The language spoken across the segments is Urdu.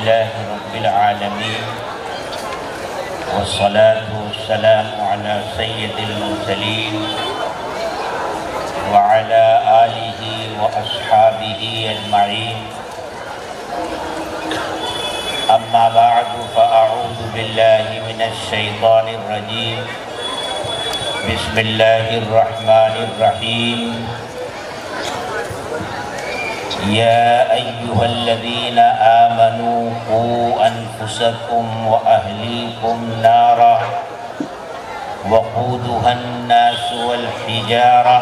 لله رب العالمين والصلاة والسلام على سيد المرسلين وعلى آله وأصحابه أجمعين أما بعد فأعوذ بالله من الشيطان الرجيم بسم الله الرحمن الرحيم يا أيها الذين آمنوا قوا أنفسكم وأهليكم نارا وقودها الناس والحجارة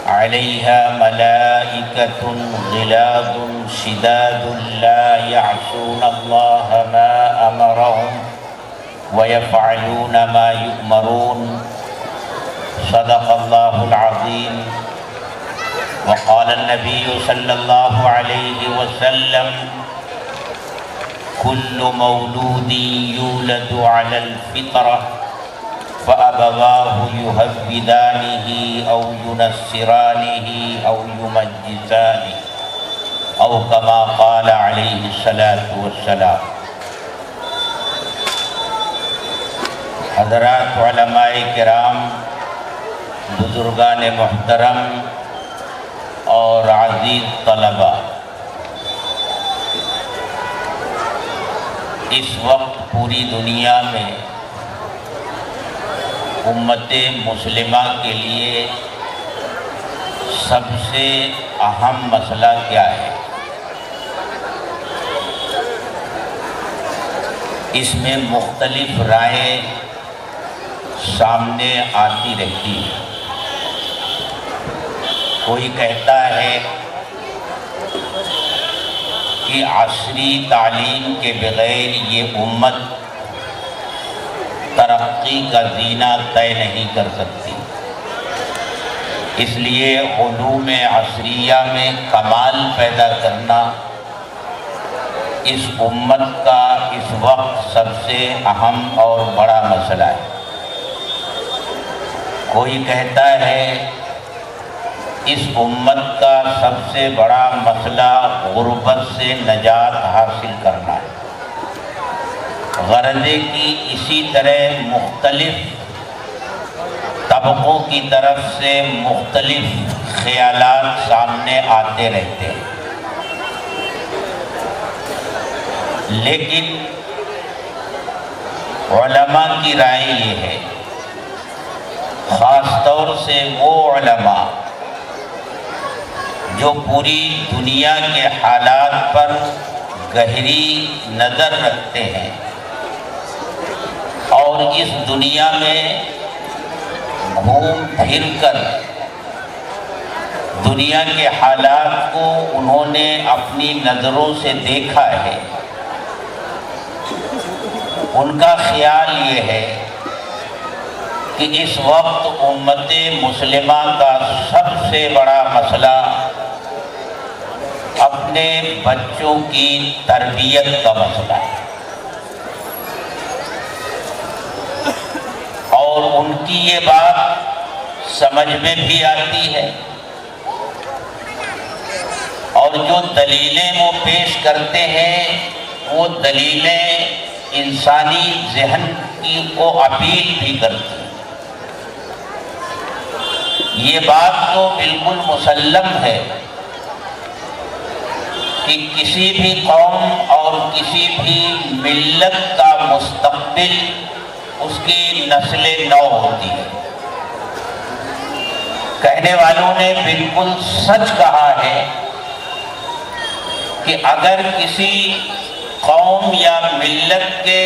عليها ملائكة غلاظ شداد لا يعصون الله ما أمرهم ويفعلون ما يؤمرون صدق الله العظيم وقال النبي صلى الله عليه وسلم كل مولود يولد على الفطرة فأبواه يهودانه أو ينصرانه أو يمجسانه أو كما قال عليه الصلاة والسلام۔ حضرات علماء کرام، بزرگان محترم اور عزیز طلباء، اس وقت پوری دنیا میں امت مسلمہ کے لیے سب سے اہم مسئلہ کیا ہے؟ اس میں مختلف رائے سامنے آتی رہتی ہے۔ کوئی کہتا ہے کہ عصری تعلیم کے بغیر یہ امت ترقی کا زینہ طے نہیں کر سکتی، اس لیے علوم عصریہ میں کمال پیدا کرنا اس امت کا اس وقت سب سے اہم اور بڑا مسئلہ ہے۔ کوئی کہتا ہے اس امت کا سب سے بڑا مسئلہ غربت سے نجات حاصل کرنا ہے۔ غرض ہے کہ اسی طرح مختلف طبقوں کی طرف سے مختلف خیالات سامنے آتے رہتے ہیں، لیکن علماء کی رائے یہ ہے، خاص طور سے وہ علماء جو پوری دنیا کے حالات پر گہری نظر رکھتے ہیں اور اس دنیا میں گھوم پھر کر دنیا کے حالات کو انہوں نے اپنی نظروں سے دیکھا ہے، ان کا خیال یہ ہے کہ اس وقت امت مسلمہ کا سب سے بڑا مسئلہ اپنے بچوں کی تربیت کا مسئلہ ہے، اور ان کی یہ بات سمجھ میں بھی آتی ہے، اور جو دلیلیں وہ پیش کرتے ہیں وہ دلیلیں انسانی ذہن کی کو اپیل بھی کرتی ہیں۔ یہ بات تو بالکل مسلم ہے کہ کسی بھی قوم اور کسی بھی ملت کا مستقبل اس کی نسل نو ہوتی ہے۔ کہنے والوں نے بالکل سچ کہا ہے کہ اگر کسی قوم یا ملت کے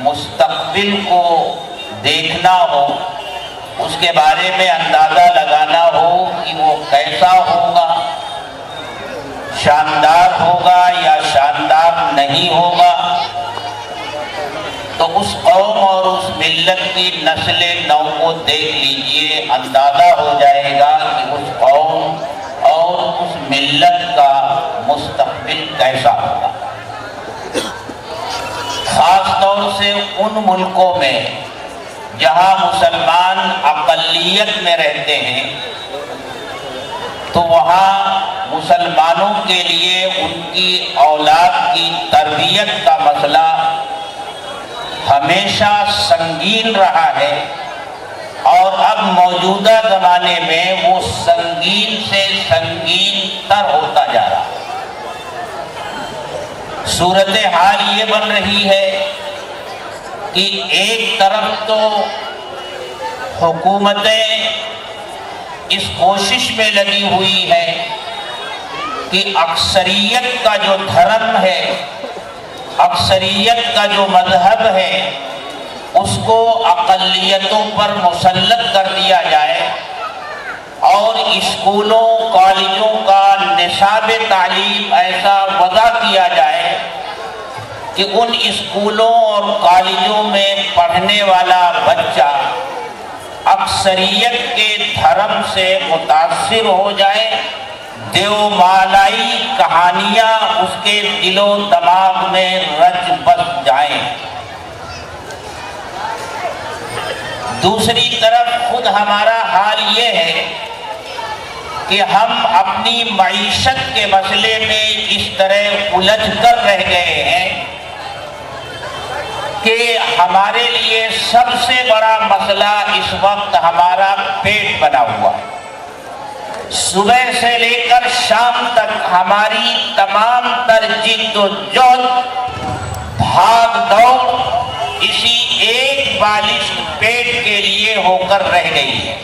مستقبل کو دیکھنا ہو، اس کے بارے میں اندازہ لگانا ہو کہ وہ کیسا ہوگا، شاندار ہوگا یا شاندار نہیں ہوگا، تو اس قوم اور اس ملت کی نسل نو کو دیکھ لیجئے، اندازہ ہو جائے گا کہ اس قوم اور اس ملت کا مستقبل کیسا ہوگا۔ خاص طور سے ان ملکوں میں جہاں مسلمان اقلیت میں رہتے ہیں تو وہاں مسلمانوں کے لیے ان کی اولاد کی تربیت کا مسئلہ ہمیشہ سنگین رہا ہے اور اب موجودہ زمانے میں وہ سنگین سے سنگین تر ہوتا جا رہا ہے۔ صورتحال یہ بن رہی ہے کہ ایک طرف تو حکومتیں اس کوشش میں لگی ہوئی ہے کہ اکثریت کا جو دھرم ہے، اکثریت کا جو مذہب ہے، اس کو اقلیتوں پر مسلط کر دیا جائے اور اسکولوں کالجوں کا نصاب تعلیم ایسا وضع کیا جائے کہ ان اسکولوں اور کالجوں میں پڑھنے والا بچہ اکثریت کے دھرم سے متاثر ہو جائے، دیو مالائی کہانیاں اس کے دل و دماغ میں رچ بس جائیں۔ دوسری طرف خود ہمارا حال یہ ہے کہ ہم اپنی معیشت کے مسئلے میں اس طرح الجھ کر رہ گئے ہیں کہ ہمارے لیے سب سے بڑا مسئلہ اس وقت ہمارا پیٹ بنا ہوا ہے۔ صبح سے لے کر شام تک ہماری تمام تر جد و جہد بھاگ دوڑ اسی ایک بالشت پیٹ کے لیے ہو کر رہ گئی ہے۔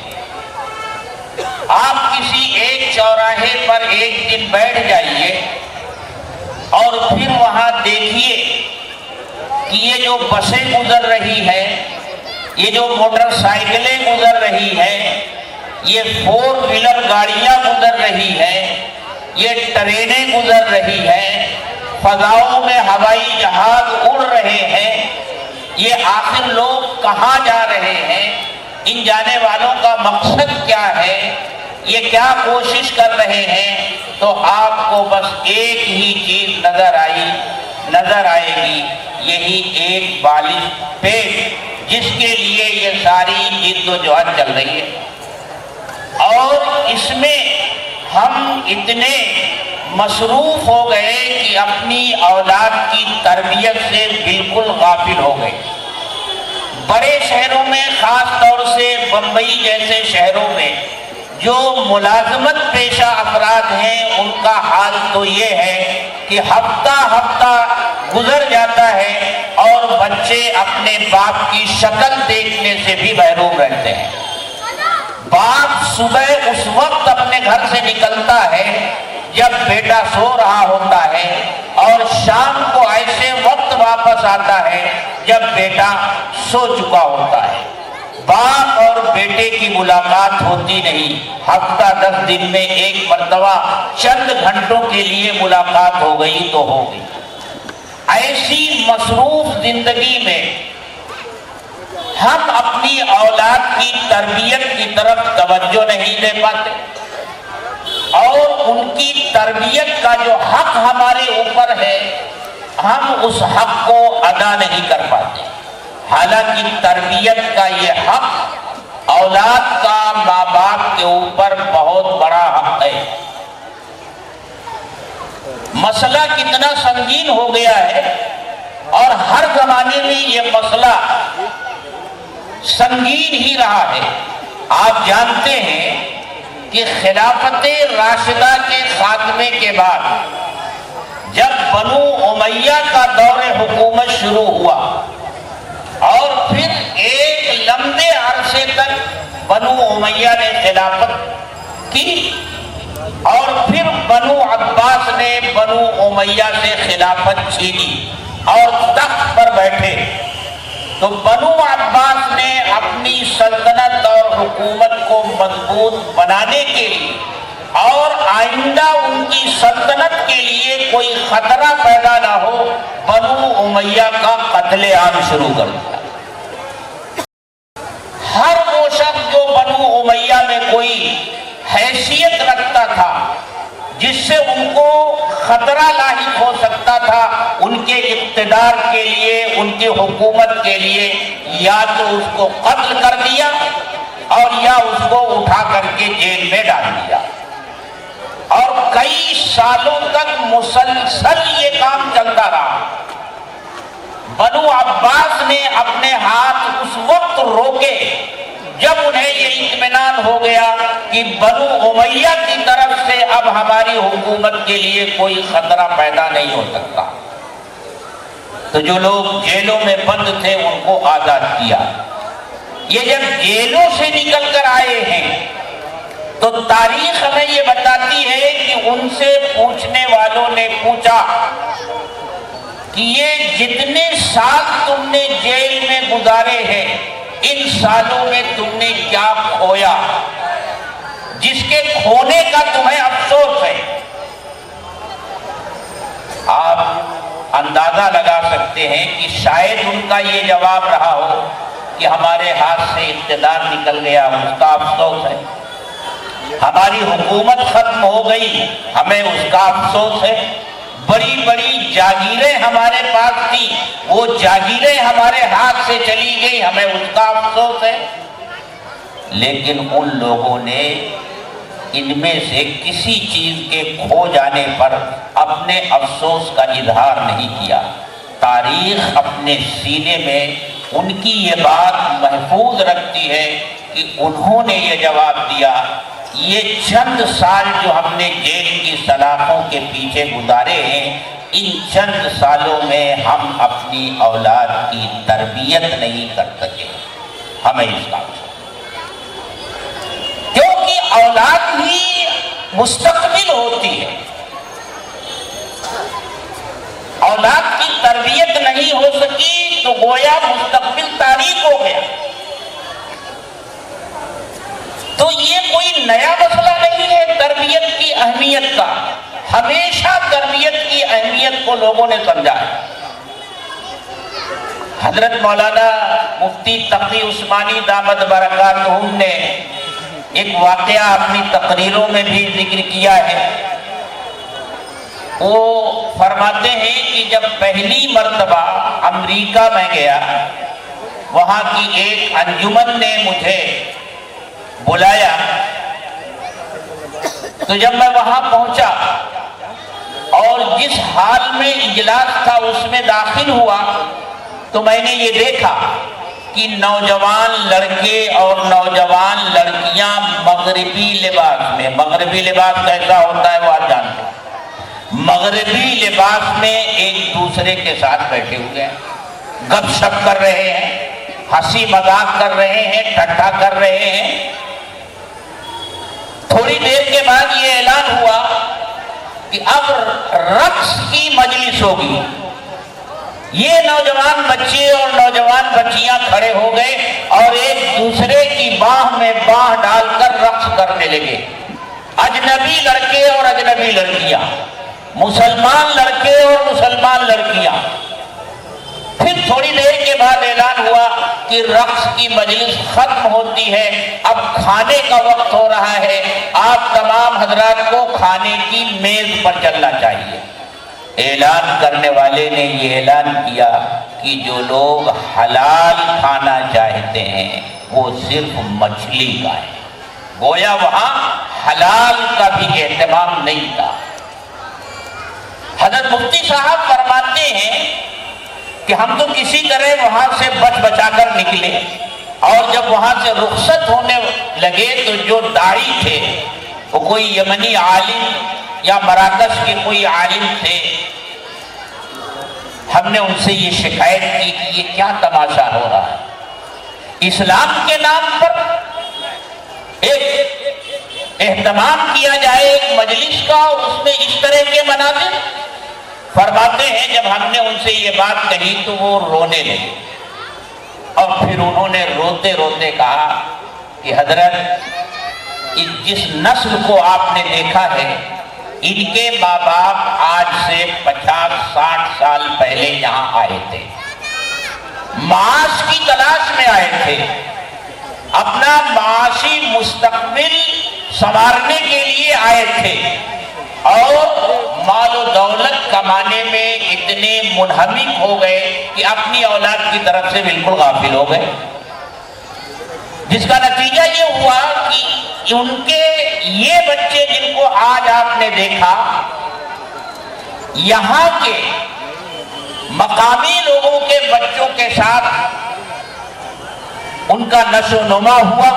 آپ کسی ایک چوراہے پر ایک دن بیٹھ جائیے اور پھر وہاں دیکھیے کہ یہ جو بسیں گزر رہی ہے، یہ جو موٹر سائیکلیں گزر رہی ہیں، یہ 4 ویلر گاڑیاں گزر رہی ہیں، یہ ٹرینیں گزر رہی ہیں، فضاؤں میں ہوائی جہاز اڑ رہے ہیں، یہ آخر لوگ کہاں جا رہے ہیں؟ ان جانے والوں کا مقصد کیا ہے؟ یہ کیا کوشش کر رہے ہیں؟ تو آپ کو بس ایک ہی چیز نظر آئے گی، یہی ایک بالغ پیٹ جس کے لیے یہ ساری جد و جہد چل رہی ہے۔ اور اس میں ہم اتنے مصروف ہو گئے کہ اپنی اولاد کی تربیت سے بالکل غافل ہو گئے۔ بڑے شہروں میں، خاص طور سے بمبئی جیسے شہروں میں جو ملازمت پیشہ افراد ہیں، ان کا حال تو یہ ہے کہ ہفتہ گزر جاتا ہے اور بچے اپنے باپ کی شکل دیکھنے سے بھی محروم رہتے ہیں۔ باپ صبح اس وقت اپنے گھر سے نکلتا ہے جب بیٹا سو رہا ہوتا ہے اور شام کو ایسے وقت واپس آتا ہے جب بیٹا سو چکا ہوتا ہے۔ باپ اور بیٹے کی ملاقات ہوتی نہیں، ہفتہ 10 دن میں ایک مرتبہ چند گھنٹوں کے لیے ملاقات ہو گئی تو ہو گئی۔ ایسی مصروف زندگی میں ہم اپنی اولاد کی تربیت کی طرف توجہ نہیں دے پاتے اور ان کی تربیت کا جو حق ہمارے اوپر ہے، ہم اس حق کو ادا نہیں کر پاتے۔ حالانکہ تربیت کا یہ حق اولاد کا ماں باپ کے اوپر بہت بڑا حق ہے۔ مسئلہ کتنا سنگین ہو گیا ہے اور ہر زمانے میں یہ مسئلہ سنگین ہی رہا ہے۔ آپ جانتے ہیں کہ خلافت راشدہ کے خاتمے کے بعد جب بنو امیہ کا دور حکومت شروع ہوا اور پھر ایک لمبے عرصے تک بنو امیہ نے خلافت کی اور پھر بنو عباس نے بنو امیہ سے خلافت چھینی اور تخت پر بیٹھے، تو بنو عباس نے اپنی سلطنت اور حکومت کو مضبوط بنانے کے لیے اور آئندہ ان کی سلطنت کے لیے کوئی خطرہ پیدا نہ ہو، بنو امیہ کا قتل عام شروع کر دیا۔ ہر وہ شخص جو بنو امیہ میں کوئی حیثیت رکھتا تھا، جس سے ان کو خطرہ لاحق ہو سکتا تھا، ان کے اقتدار کے لیے، ان کی حکومت کے لیے، یا تو اس کو قتل کر دیا اور یا اس کو اٹھا کر کے جیل میں ڈال دیا۔ اور کئی سالوں تک مسلسل یہ کام چلتا رہا۔ بنو عباس نے اپنے ہاتھ اس وقت روکے جب انہیں یہ اطمینان ہو گیا کہ بنو امیہ کی طرف سے اب ہماری حکومت کے لیے کوئی خطرہ پیدا نہیں ہو سکتا۔ تو جو لوگ جیلوں میں بند تھے ان کو آزاد کیا۔ یہ جب جیلوں سے نکل کر آئے ہیں تو تاریخ ہمیں یہ بتاتی ہے کہ ان سے پوچھنے والوں نے پوچھا کہ یہ جتنے سال تم نے جیل میں گزارے ہیں ان سالوں میں تم نے کیا کھویا جس کے کھونے کا تمہیں افسوس ہے؟ آپ اندازہ لگا سکتے ہیں کہ شاید ان کا یہ جواب رہا ہو کہ ہمارے ہاتھ سے اقتدار نکل گیا، اس کا افسوس ہے۔ ہماری حکومت ختم ہو گئی، ہمیں اس کا افسوس ہے۔ بڑی بڑی جاگیریں ہمارے پاس تھی، وہ جاگیریں ہمارے ہاتھ سے چلی گئی، ہمیں اس کا افسوس ہے۔ لیکن ان لوگوں نے ان میں سے کسی چیز کے کھو جانے پر اپنے افسوس کا اظہار نہیں کیا۔ تاریخ اپنے سینے میں ان کی یہ بات محفوظ رکھتی ہے کہ انہوں نے یہ جواب دیا، یہ چند سال جو ہم نے جیل کی سلاخوں کے پیچھے گزارے ہیں، ان چند سالوں میں ہم اپنی اولاد کی تربیت نہیں کر سکے، ہمیں اس کا کیونکہ اولاد ہی مستقبل ہوتی ہے۔ اولاد کی تربیت نہیں ہو سکی تو گویا مستقبل تاریک ہو گیا۔ تو یہ کوئی نیا مسئلہ نہیں ہے تربیت کی اہمیت کا، ہمیشہ تربیت کی اہمیت کو لوگوں نے سمجھا ہے۔ حضرت مولانا مفتی تقی عثمانی دامت برکاتہم نے ایک واقعہ اپنی تقریروں میں بھی ذکر کیا ہے۔ وہ فرماتے ہیں کہ جب پہلی مرتبہ امریکہ میں گیا، وہاں کی ایک انجمن نے مجھے بلایا، تو جب میں وہاں پہنچا اور جس حال میں اجلاس تھا اس میں داخل ہوا تو میں نے یہ دیکھا کہ نوجوان لڑکے اور نوجوان لڑکیاں مغربی لباس میں، مغربی لباس کیسا ہوتا ہے وہ آپ جانتے ہیں، مغربی لباس میں ایک دوسرے کے ساتھ بیٹھے ہوئے ہیں، گپ شپ کر رہے ہیں، ہنسی مذاق کر رہے ہیں، ٹھٹھا کر رہے ہیں۔ تھوڑی دیر کے بعد یہ اعلان ہوا کہ اب رقص کی مجلس ہوگی۔ یہ نوجوان بچے اور نوجوان بچیاں کھڑے ہو گئے اور ایک دوسرے کی باہ میں باہ ڈال کر رقص کرنے لگے، اجنبی لڑکے اور اجنبی لڑکیاں، مسلمان لڑکے اور مسلمان لڑکیاں۔ پھر تھوڑی دیر کے بعد اعلان ہوا کہ رقص کی مجلس ختم ہوتی ہے، اب کھانے کا وقت ہو رہا ہے، آپ تمام حضرات کو کھانے کی میز پر چلنا چاہیے۔ اعلان کرنے والے نے یہ اعلان کیا کہ جو لوگ حلال کھانا چاہتے ہیں وہ صرف مچھلی کھائیں۔ گویا وہاں حلال کا بھی اہتمام نہیں تھا۔ حضرت مفتی صاحب فرماتے ہیں کہ ہم تو کسی طرح وہاں سے بچ بچا کر نکلے، اور جب وہاں سے رخصت ہونے لگے تو جو داعی تھے وہ کوئی یمنی عالم یا مراکش کے کوئی عالم تھے، ہم نے ان سے یہ شکایت کی کہ یہ کیا تماشا ہو رہا ہے، اسلام کے نام پر ایک اہتمام کیا جائے ایک مجلس کا اور اس میں اس طرح کے مناظر۔ فرماتے ہیں جب ہم نے ان سے یہ بات کہی تو وہ رونے لگے، اور پھر انہوں نے روتے روتے کہا کہ حضرت جس نسل کو آپ نے دیکھا ہے ان کے ماں باپ آج سے 50-60 سال پہلے یہاں آئے تھے، معاش کی تلاش میں آئے تھے، اپنا معاشی مستقبل سنوارنے کے لیے آئے تھے، اور مال و دولت کمانے میں اتنے منہمک ہو گئے کہ اپنی اولاد کی طرف سے بالکل غافل ہو گئے، جس کا نتیجہ یہ ہوا کہ ان کے یہ بچے جن کو آج آپ نے دیکھا، یہاں کے مقامی لوگوں کے بچوں کے ساتھ ان کا نشو و نما ہوا،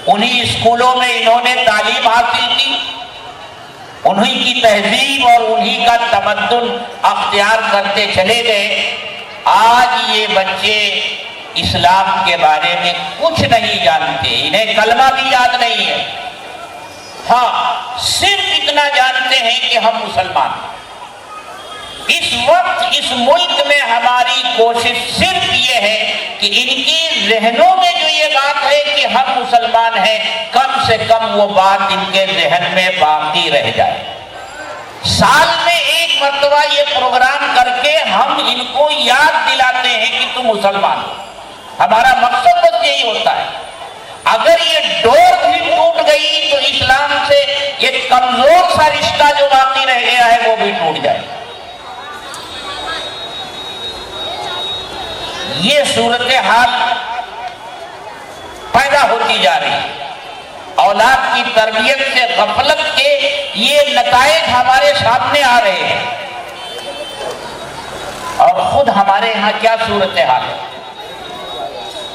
انہی اسکولوں میں انہوں نے تعلیم حاصل کی، انہی کی تہذیب اور انہی کا تمدن اختیار کرتے چلے گئے۔ آج یہ بچے اسلام کے بارے میں کچھ نہیں جانتے، انہیں کلمہ بھی یاد نہیں ہے، ہاں صرف اتنا جانتے ہیں کہ ہم مسلمان ہیں۔ اس وقت اس ملک میں ہماری کوشش صرف یہ ہے کہ ان کی ذہنوں میں جو یہ بات ہے کہ ہم مسلمان ہیں، کم سے کم وہ بات ان کے ذہن میں باقی رہ جائے۔ سال میں ایک مرتبہ یہ پروگرام کر کے ہم ان کو یاد دلاتے ہیں کہ تم مسلمان ہو، ہمارا مقصد بس یہی ہوتا ہے۔ اگر یہ ڈور بھی ٹوٹ گئی تو اسلام سے یہ کمزور سا رشتہ جو باقی رہ گیا ہے وہ بھی ٹوٹ جائے۔ یہ صورتحال پیدا ہوتی جا رہی ہے، اولاد کی تربیت سے غفلت کے یہ نتائج ہمارے سامنے آ رہے ہیں، اور خود ہمارے ہاں کیا صورتحال ہے۔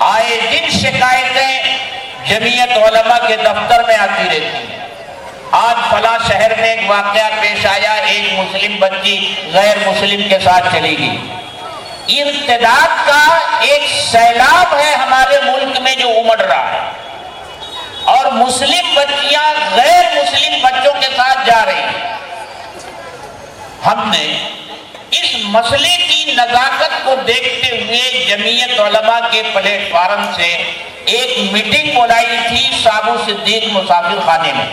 آئے دن شکایتیں جمعیت علماء کے دفتر میں آتی رہتی ہیں۔ آج فلاں شہر میں ایک واقعہ پیش آیا، ایک مسلم بچی غیر مسلم کے ساتھ چلی گئی۔ ارتداد کا ایک سیلاب ہے ہمارے ملک میں جو امڑ رہا ہے، اور مسلم بچیاں غیر مسلم بچوں کے ساتھ جا رہی ہیں۔ ہم نے اس مسئلے کی نزاکت کو دیکھتے ہوئے جمعیت علماء کے پلیٹ فارم سے ایک میٹنگ بلائی تھی سابو صدیق مسافر خانے میں۔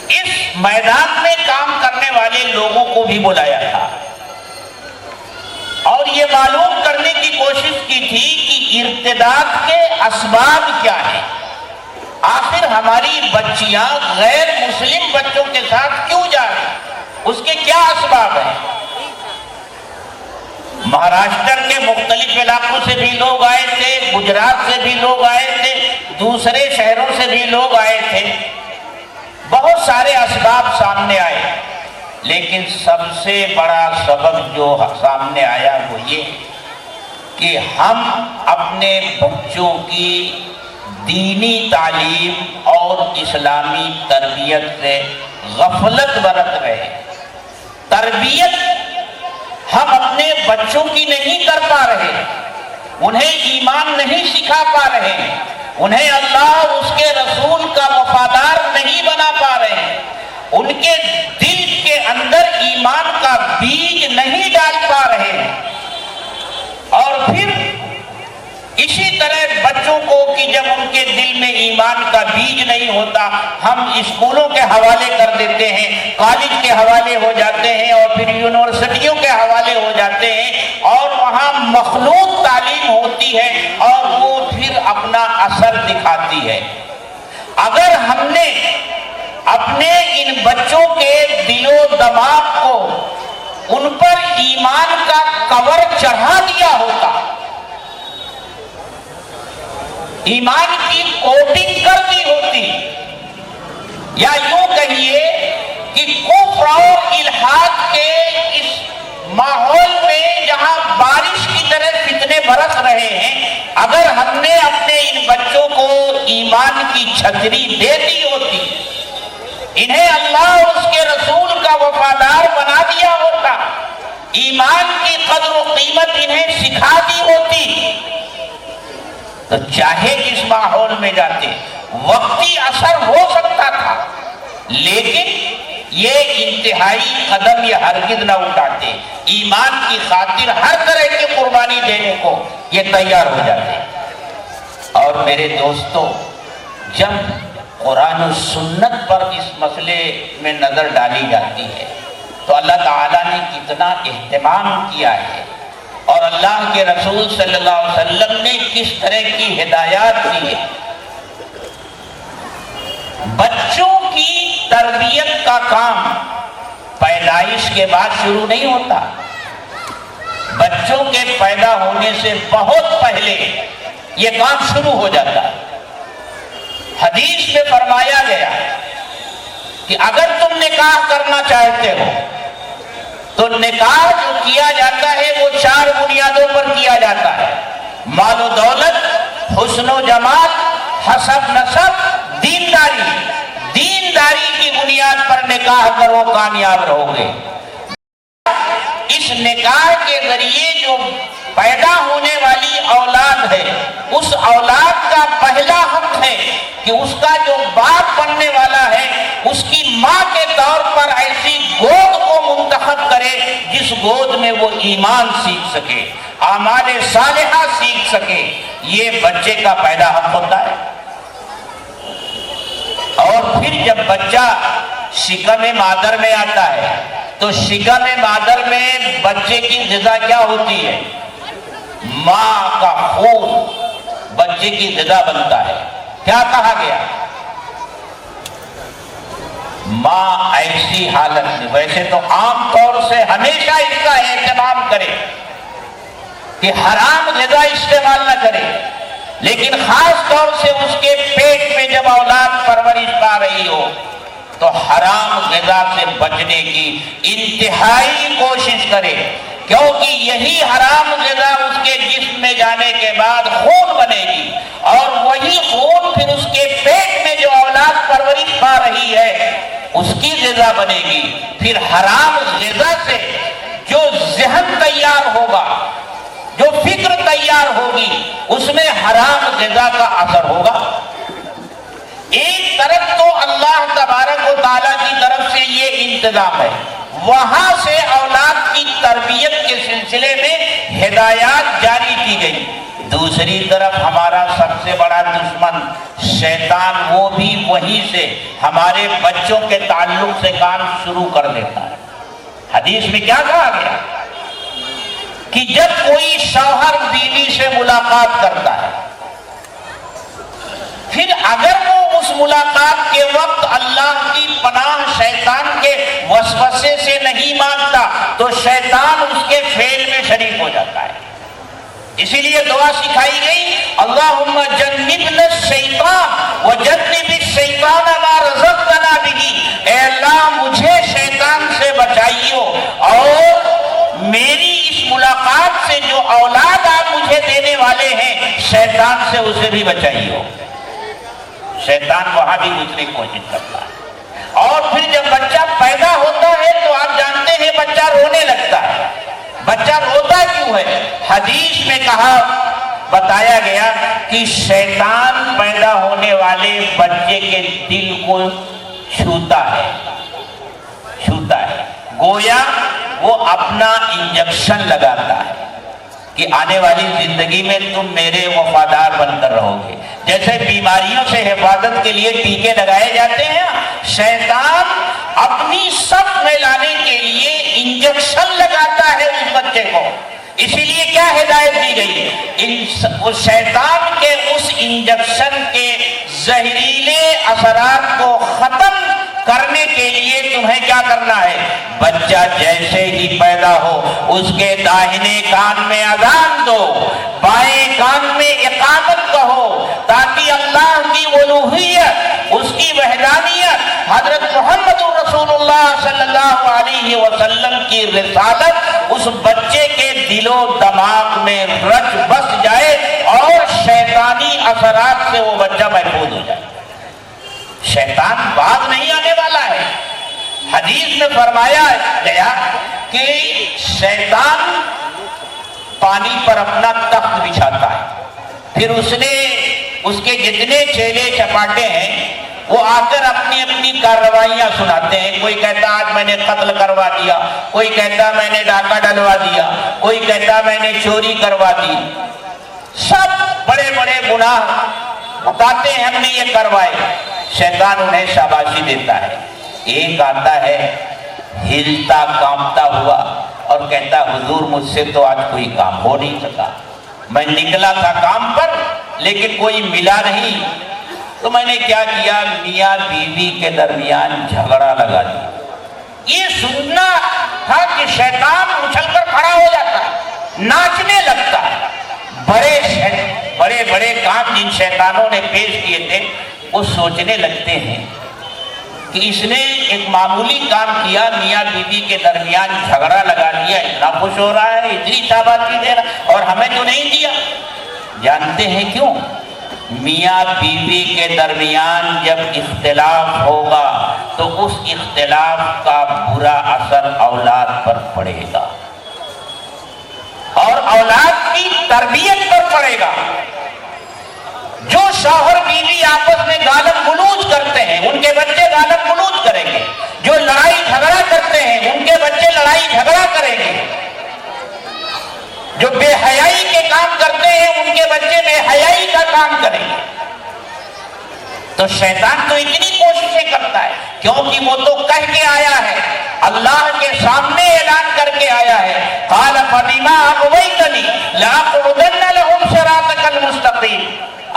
اس میدان میں کام کرنے والے لوگوں کو بھی بلایا تھا، اور یہ معلوم کرنے کی کوشش کی تھی کہ ارتداد کے اسباب کیا ہیں، آخر ہماری بچیاں غیر مسلم بچوں کے ساتھ کیوں جا رہی ہیں، اس کے کیا اسباب ہیں۔ مہاراشٹر کے مختلف علاقوں سے بھی لوگ آئے تھے، گجرات سے بھی لوگ آئے تھے، دوسرے شہروں سے بھی لوگ آئے تھے، بہت سارے اسباب سامنے آئے، لیکن سب سے بڑا سبب جو سامنے آیا وہ یہ کہ ہم اپنے بچوں کی دینی تعلیم اور اسلامی تربیت سے غفلت برت رہے۔ تربیت ہم اپنے بچوں کی نہیں کر پا رہے، انہیں ایمان نہیں سکھا پا رہے، انہیں اللہ اور اس کے رسول کا وفادار نہیں بنا پا رہے، ان کے دل کے اندر ایمان کا بیج نہیں ڈال پا رہے۔ اور پھر اسی طرح بچوں کو کہ جب ان کے دل میں ایمان کا بیج نہیں ہوتا، ہم اسکولوں کے حوالے کر دیتے ہیں، کالج کے حوالے ہو جاتے ہیں، اور پھر یونیورسٹیوں کے حوالے ہو جاتے ہیں، اور وہاں مخلوط تعلیم ہوتی ہے اور وہ پھر اپنا اثر دکھاتی ہے۔ اگر ہم نے اپنے ان بچوں کے دل و دماغ کو ان پر ایمان کا کور چڑھا دیا ہوتا، ایمان کی کوٹنگ کر دی ہوتی، یا یوں کہیے کہ کفر اور الحاد کے اس ماحول میں جہاں بارش کی طرح فتنے برس رہے ہیں، اگر ہم نے اپنے ان بچوں کو ایمان کی چھتری دے دی ہوتی، انہیں اللہ اور اس کے رسول کا وفادار بنا دیا ہوتا، ایمان کی قدر و قیمت انہیں سکھا دی ہوتی، تو چاہے جس ماحول میں جاتے وقتی اثر ہو سکتا تھا، لیکن یہ انتہائی قدم یہ ہرگز نہ اٹھاتے، ایمان کی خاطر ہر طرح کی قربانی دینے کو یہ تیار ہو جاتے۔ اور میرے دوستو، جب قرآن و سنت پر اس مسئلے میں نظر ڈالی جاتی ہے تو اللہ تعالیٰ نے کتنا اہتمام کیا ہے، اور اللہ کے رسول صلی اللہ علیہ وسلم نے کس طرح کی ہدایات دی ہے۔ بچوں کی تربیت کا کام پیدائش کے بعد شروع نہیں ہوتا، بچوں کے پیدا ہونے سے بہت پہلے یہ کام شروع ہو جاتا ہے۔ حدیث میں فرمایا گیا کہ اگر تم نکاح کرنا چاہتے ہو تو نکاح جو کیا جاتا ہے وہ 4 بنیادوں پر کیا جاتا ہے: مال و دولت، حسن و جمال، حسب نسب، دینداری۔ دینداری کی بنیاد پر نکاح کرو، کامیاب رہو گے۔ اس نکاح کے ذریعے جو پیدا ہونے والی اولاد ہے، اس اولاد کا پہلا حق ہے کہ اس کا جو باپ بننے والا ہے اس کی ماں کے طور پر ایسی گود کو منتخب کرے جس گود میں وہ ایمان سیکھ سکے، اعمال صالحہ سیکھ سکے۔ یہ بچے کا پہلا حق ہوتا ہے۔ اور پھر جب بچہ شکم مادر میں آتا ہے تو شکم مادر میں بچے کی غذا کیا ہوتی ہے؟ ماں کا خون بچے کی غذا بنتا ہے۔ کیا کہا گیا؟ ماں ایسی حالت میں، ویسے تو عام طور سے ہمیشہ اس کا اہتمام کرے کہ حرام غذا استعمال نہ کرے، لیکن خاص طور سے اس کے پیٹ میں جب اولاد پرورش پا رہی ہو تو حرام غذا سے بچنے کی انتہائی کوشش کرے، کیونکہ یہی حرام غذا اس کے جسم میں جانے کے بعد خون بنے گی، اور وہی خون پھر اس کے پیٹ میں جو اولاد پرورش پا رہی ہے اس کی غذا بنے گی۔ پھر حرام غذا سے جو ذہن تیار ہوگا، جو فکر تیار ہوگی، اس میں حرام غذا کا اثر ہوگا۔ ایک طرف تو اللہ تبارک و تعالیٰ کی طرف سے یہ انتظام ہے، وہاں سے اولاد کی تربیت کے سلسلے میں ہدایات جاری کی گئی۔ دوسری طرف ہمارا سب سے بڑا دشمن شیطان، وہ بھی وہیں سے ہمارے بچوں کے تعلق سے کام شروع کر دیتا ہے۔ حدیث میں کیا کہا گیا کہ جب کوئی شوہر بیوی سے ملاقات کرتا ہے، پھر اگر وہ اس ملاقات کے وقت اللہ کی پناہ شیطان کے وسوسے سے نہیں مانتا تو شیطان اس کے فعل میں شریک ہو جاتا ہے۔ اسی لیے دعا سکھائی گئی، اللہم جنبنا الشیطان وجنب الشیطان ما رزقتنا بہ، اے اللہ مجھے شیطان سے بچائیو اور میری اس ملاقات سے جو اولاد آپ مجھے دینے والے ہیں شیطان سے اسے بھی بچائیو۔ شیطان وہاں بھی دوسری کوشش کرتا ہے۔ اور پھر جب بچہ پیدا ہوتا ہے تو آپ جانتے ہیں بچہ رونے لگتا ہے۔ بچہ روتا کیوں ہے؟ حدیث میں بتایا گیا کہ شیطان پیدا ہونے والے بچے کے دل کو چھوتا ہے، گویا وہ اپنا انجیکشن لگاتا ہے کہ آنے والی زندگی میں تم میرے وفادار بن کر رہو گے۔ جیسے بیماریوں سے حفاظت کے لیے ٹیکے لگائے جاتے ہیں، شیطان اپنی صف میں لانے کے لیے انجیکشن لگاتا ہے اس بچے کو۔ اسی لیے کیا ہدایت دی گئی؟ شیطان کے اس انجیکشن کے زہریلے اثرات کو ختم کرنے کے لیے تمہیں کیا کرنا ہے؟ بچہ جیسے ہی پیدا ہو اس کے داہنے کان میں اذان دو، بائیں کان میں اقامت کہو، تاکہ اللہ کی الوہیت، اس کی وحدانیت، حضرت محمد رسول اللہ صلی اللہ علیہ وسلم کی رسالت اس بچے کے دل و دماغ میں رچ بس جائے اور شیطانی اثرات سے وہ بچہ محفوظ ہو جائے۔ شیطان باز نہیں آنے والا ہے۔ حدیث میں فرمایا گیا کہ شیطان پانی پر اپنا تخت بچھاتا ہے، پھر اس کے جتنے چیلے چپاٹے ہیں وہ آ کر اپنی اپنی کارروائیاں سناتے ہیں۔ کوئی کہتا آج میں نے قتل کروا دیا، کوئی کہتا میں نے ڈاکہ ڈلوا دیا، کوئی کہتا میں نے چوری کروا دی۔ سب بڑے بڑے گناہ بتاتے ہیں ہم نے یہ کروائے۔ شیطان انہیں شاباشی دیتا ہے۔ ایک آتا ہے ہلتا کانپتا ہوا اور کہتا حضور مجھ سے تو آج کوئی کام ہو نہیں سکا، میں نکلا تھا کام پر لیکن کوئی ملا نہیں، تو میں نے کیا کیا، میاں بیوی کے درمیان جھگڑا لگا دیا۔ یہ سننا تھا کہ شیطان اچھل کر کھڑا ہو جاتا ہے، ناچنے لگتا ہے۔ بڑے بڑے کام جن شیطانوں نے پیش کیے تھے، وہ سوچنے لگتے ہیں کہ اس نے ایک معمولی کام کیا، میاں بیوی کے درمیان جھگڑا لگا دیا، اتنا خوش ہو رہا ہے، اتنی شاباشی دے رہا، اور ہمیں تو نہیں دیا۔ جانتے ہیں کیوں؟ میاں بیوی کے درمیان جب اختلاف ہوگا تو اس اختلاف کا برا اثر اولاد پر پڑے گا اور اولاد کی تربیت پر پڑے گا۔ جو شوہر بیوی آپس میں گالم گلوچ کرتے ہیں ان کے بچے گالم گلوچ کریں گے، جو لڑائی جھگڑا کرتے ہیں ان کے بچے لڑائی جھگڑا کریں گے، جو بے حیائی کے کام کرتے ہیں ان کے بچے بے حیائی کا کام کریں گے۔ تو شیطان تو اتنی کوششیں کرتا ہے کیونکہ وہ تو کہہ کے آیا ہے، اللہ کے سامنے اعلان کر کے آیا ہے، قال فبما اغويتني لاقعدن لهم صراطك المستقيم۔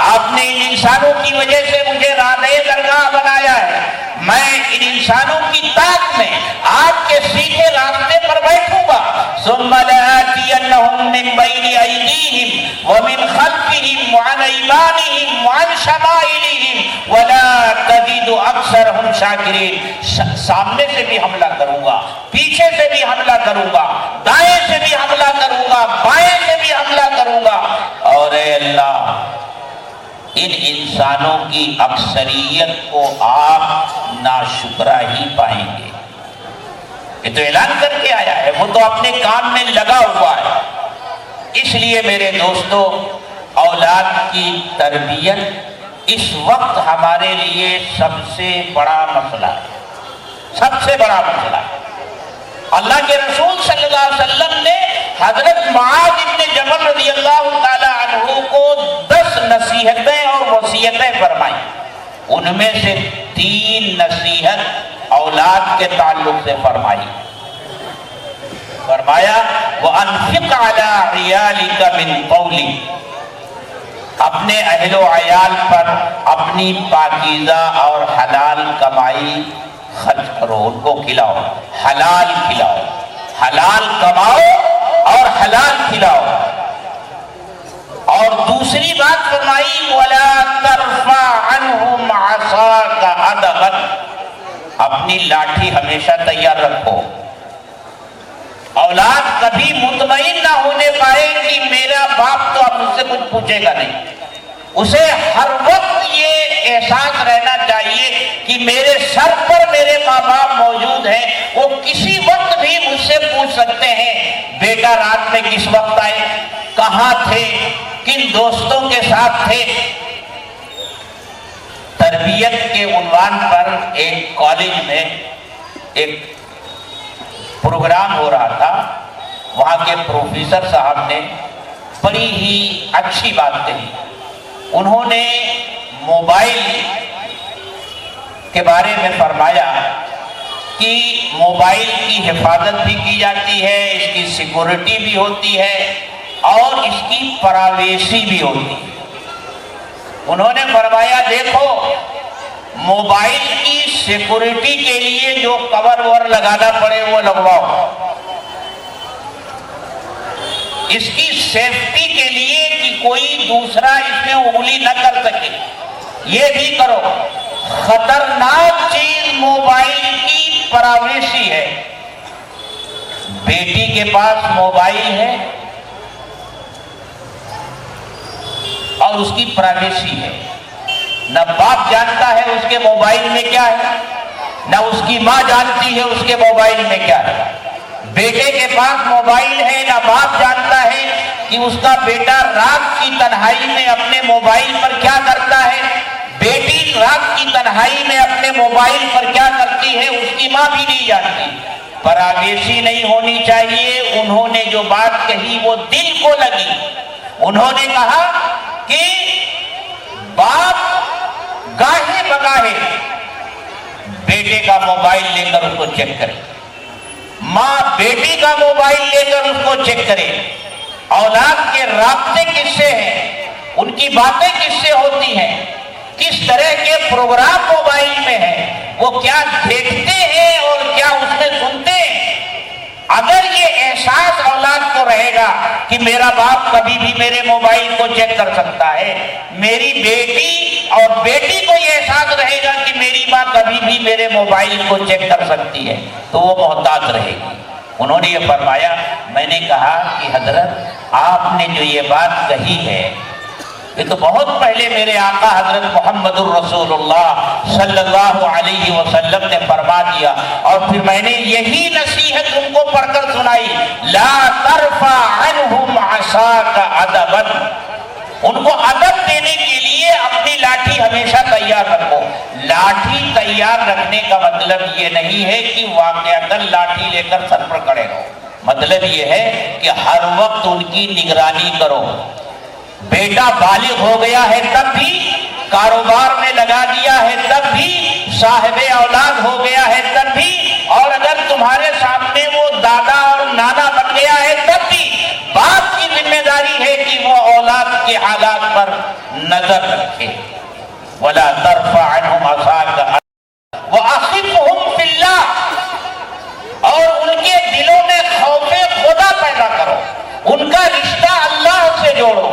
آپ نے ان انسانوں کی وجہ سے مجھے راہ درگاہ بنایا ہے، میں ان انسانوں کی طاقت میں آپ کے سیدھے راستے پر بیٹھوں گا۔ ثم لآتینہم من بین ایدیہم ومن خلفہم وعن ایمانہم وعن شمائلہم ولا تجد اکثرہم شاکرین۔ سامنے سے بھی حملہ کروں گا، پیچھے سے بھی حملہ کروں گا، دائیں سے بھی حملہ کروں گا، بائیں سے بھی حملہ کروں گا، اور اے اللہ ان انسانوں کی اکثریت کو آپ ناشکرا ہی پائیں گے۔ یہ تو اعلان کر کے آیا ہے، وہ تو اپنے کام میں لگا ہوا ہے۔ اس لیے میرے دوستو، اولاد کی تربیت اس وقت ہمارے لیے سب سے بڑا مسئلہ ہے، سب سے بڑا مسئلہ ہے۔ اللہ کے رسول صلی اللہ علیہ وسلم نے حضرت معاذ بن جبل رضی اللہ تعالی عنہ کو 10 نصیحتیں اور وصیتیں فرمائیں، ان میں سے 3 نصیحت اولاد کے تعلق سے فرمائی۔ فرمایا وَأَنْفِقْ عَلَىٰ عِيَالِكَ مِنْ قَوْلِي، اپنے اہل و عیال پر اپنی پاکیزہ اور حلال کمائی خرچ کرو، ان کو کھلاؤ، حلال کھلاؤ، حلال کماؤ اور حلال کھلاؤ۔ اور دوسری بات فرمائی وَلَا تَرْفَعْ عَنْهُمْ عَصَاكَ عَدَبًا، اپنی لاٹھی ہمیشہ تیار رکھو۔ اولاد کبھی مطمئن نہ ہونے پائے کہ میرا باپ تو اب مجھ سے کچھ پوچھے گا نہیں، اسے ہر وقت یہ احساس رہنا چاہیے کہ میرے سر پر میرے ماں باپ موجود ہیں، وہ کسی وقت بھی مجھ سے پوچھ سکتے ہیں بیٹا رات میں کس وقت آئے، کہاں تھے، کن دوستوں کے ساتھ تھے۔ تربیت کے عنوان پر ایک کالج میں ایک پروگرام ہو رہا تھا، وہاں کے پروفیسر صاحب نے بڑی ہی اچھی بات کہی۔ انہوں نے موبائل کے بارے میں فرمایا کہ موبائل کی حفاظت بھی کی جاتی ہے، اس کی سیکورٹی بھی ہوتی ہے اور اس کی پرائیویسی بھی ہوتی ہے۔ انہوں نے فرمایا دیکھو موبائل کی سیکورٹی کے لیے جو کور ور لگانا پڑے وہ لگواؤ، اس کی سیفٹی کے لیے کہ کوئی دوسرا اس میں انگلی نہ کر سکے یہ بھی کرو۔ خطرناک چیز موبائل کی پرائیویسی ہے۔ بیٹی کے پاس موبائل ہے اور اس کی پرائیویسی ہے، نہ باپ جانتا ہے اس کے موبائل میں کیا ہے، نہ اس کی ماں جانتی ہے اس کے موبائل میں کیا ہے۔ بیٹے کے پاس موبائل ہے، نہ باپ جانتا ہے کہ اس کا بیٹا رات کی تنہائی میں اپنے موبائل پر کیا کرتا ہے، بیٹی رات کی تنہائی میں اپنے موبائل پر کیا کرتی ہے اس کی ماں بھی نہیں جانتی۔ پرائیویسی نہیں ہونی چاہیے۔ انہوں نے جو بات کہی وہ دل کو لگی۔ انہوں نے کہا کہ باپ گاہے بگاہے بیٹے کا موبائل لے کر اس کو چیک کرے، ماں بیٹی کا موبائل لے کر اس کو چیک کرے۔ اولاد کے رابطے کس سے ہیں، ان کی باتیں کس سے ہوتی ہیں، کس طرح کے پروگرام موبائل میں ہیں، وہ کیا دیکھتے ہیں اور کیا اس میں سنتے ہیں۔ اگر یہ احساس اولاد کو رہے گا کہ میرا باپ کبھی بھی میرے موبائل کو چیک کر سکتا ہے، میری بیٹی اور بیٹی کو یہ احساس رہے گا کہ میری ماں کبھی بھی میرے موبائل کو چیک کر سکتی ہے تو وہ محتاط رہے گی۔ انہوں نے یہ فرمایا، میں نے کہا کہ حضرت آپ نے جو یہ بات کہی ہے یہ تو بہت پہلے میرے آقا حضرت محمد الرسول اللہ صلی اللہ علیہ وسلم نے فرما دیا، اور پھر میں نے یہی نصیحت ان کو پڑھ کر سنائی، لا ترفع عنہم عصاک ادبا، ان کو ادب دینے کے لیے اپنی لاٹھی ہمیشہ تیار رکھو۔ لاٹھی تیار رکھنے کا مطلب یہ نہیں ہے کہ واقعتاً لاٹھی لے کر سر پر کھڑے رہو، مطلب یہ ہے کہ ہر وقت ان کی نگرانی کرو۔ بیٹا بالغ ہو گیا ہے تب بھی، کاروبار میں لگا دیا ہے تب بھی، صاحب اولاد ہو گیا ہے تب بھی، اور اگر تمہارے سامنے وہ دادا اور نانا بن گیا ہے تب بھی باپ کی ذمہ داری ہے کہ وہ اولاد کے حالات پر نظر رکھے۔ وَلَا تَرْفَعْ عَنْهُمْ عَصَاكَ وَأَخِفْهُمْ فِي اللَّهِ، اور ان کے دلوں میں خوف خدا پیدا کرو، ان کا رشتہ اللہ سے جوڑو،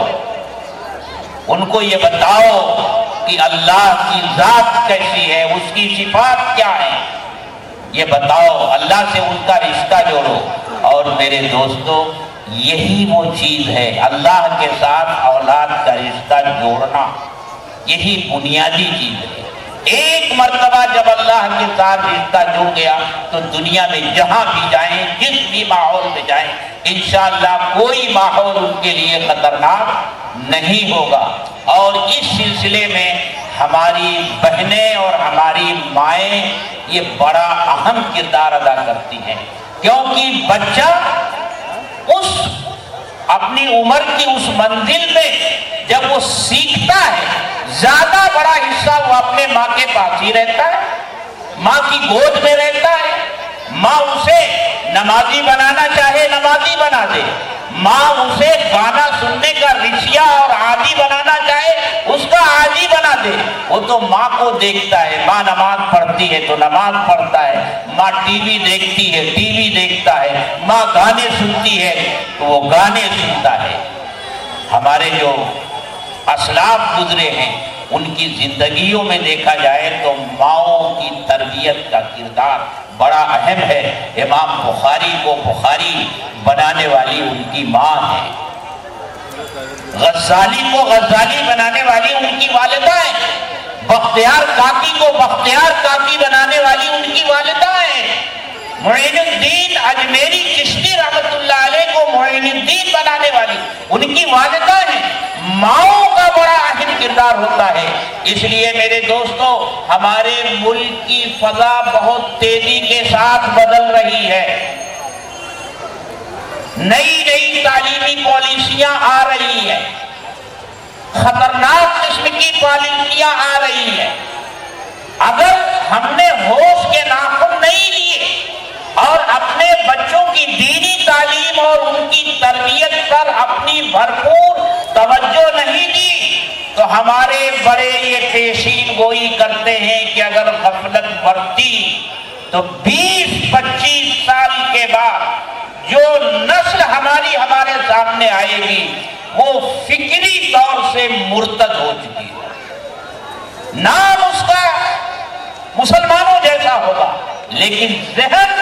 ان کو یہ بتاؤ کہ اللہ کی ذات کیسی ہے، اس کی صفات کیا ہے، یہ بتاؤ، اللہ سے ان کا رشتہ جوڑو۔ اور میرے دوستو، یہی وہ چیز ہے، اللہ کے ساتھ اولاد کا رشتہ جوڑنا، یہی بنیادی چیز ہے۔ ایک مرتبہ جب اللہ کے ساتھ رشتہ جڑ گیا تو دنیا میں جہاں بھی جائیں، جس بھی ماحول میں جائیں، انشاءاللہ کوئی ماحول ان کے لیے خطرناک نہیں ہوگا۔ اور اس سلسلے میں ہماری بہنیں اور ہماری مائیں یہ بڑا اہم کردار ادا کرتی ہیں، کیونکہ بچہ اس اپنی عمر کی اس منزل میں جب وہ سیکھتا ہے، زیادہ بڑا حصہ وہ اپنے ماں کے پاس ہی رہتا ہے، ماں کی گود میں رہتا ہے۔ ماں اسے نمازی بنانا چاہے نمازی بنا دے، ماں اسے گانا سننے کا رشیا اور عادی بنانا چاہے اس کا عادی بنا دے، وہ تو ماں کو دیکھتا ہے، ماں نماز پڑھتی ہے تو نماز پڑھتا ہے، ماں ٹی وی دیکھتی ہے ٹی وی دیکھتا ہے، ماں گانے سنتی ہے تو وہ گانے سنتا ہے۔ ہمارے جو اسلاف گزرے ہیں ان کی زندگیوں میں دیکھا جائے تو ماؤں کی تربیت کا کردار بڑا اہم ہے۔ امام بخاری کو بخاری بنانے والی ان کی ماں ہے، غزالی کو غزالی بنانے والی ان کی والدہ ہے، بختیار کاکی کو بختیار کاکی بنانے والی ان کی والدہ ہے، معین الدین اجمیری چشتی رحمت اللہ علیہ کو معین الدین بنانے والی ان کی والدہ ہیں۔ ماؤں کا بڑا اہم کردار ہوتا ہے۔ اس لیے میرے دوستو، ہمارے ملک کی فضا بہت تیزی کے ساتھ بدل رہی ہے، نئی نئی تعلیمی پالیسیاں آ رہی ہیں، خطرناک قسم کی پالیسیاں آ رہی ہیں۔ اگر ہم نے ہوش کے ناخن نہیں لیے اور اپنے بچوں کی دینی تعلیم اور ان کی تربیت پر اپنی بھرپور توجہ نہیں دی تو ہمارے بڑے یہ پیشین گوئی کرتے ہیں کہ اگر غفلت برتی تو 20-25 سال کے بعد جو نسل ہمارے سامنے آئے گی وہ فکری طور سے مرتد ہو چکی ہے، نام اس کا مسلمانوں جیسا ہوگا لیکن ذہن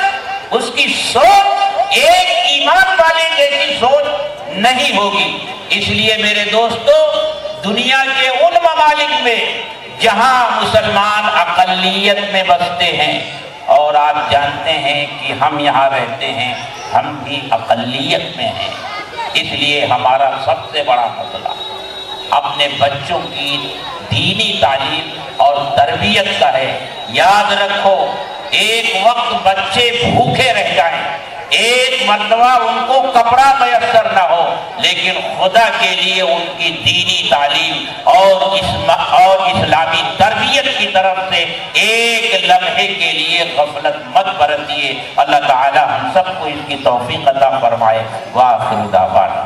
اس کی سوچ ایک ایمان والے جیسی سوچ نہیں ہوگی۔ اس لیے میرے دوستو، دنیا کے ان ممالک میں جہاں مسلمان اقلیت میں بستے ہیں، اور آپ جانتے ہیں کہ ہم یہاں رہتے ہیں، ہم بھی اقلیت میں ہیں، اس لیے ہمارا سب سے بڑا مسئلہ اپنے بچوں کی دینی تعلیم اور تربیت کا ہے۔ یاد رکھو، ایک وقت بچے بھوکے رہ جائیں، ایک مرتبہ ان کو کپڑا میسر نہ ہو، لیکن خدا کے لیے ان کی دینی تعلیم اور اسلامی تربیت کی طرف سے ایک لمحے کے لیے غفلت مت برتیے۔ اللہ تعالی ہم سب کو اس کی توفیق عطا فرمائے۔ وآخر دعوانا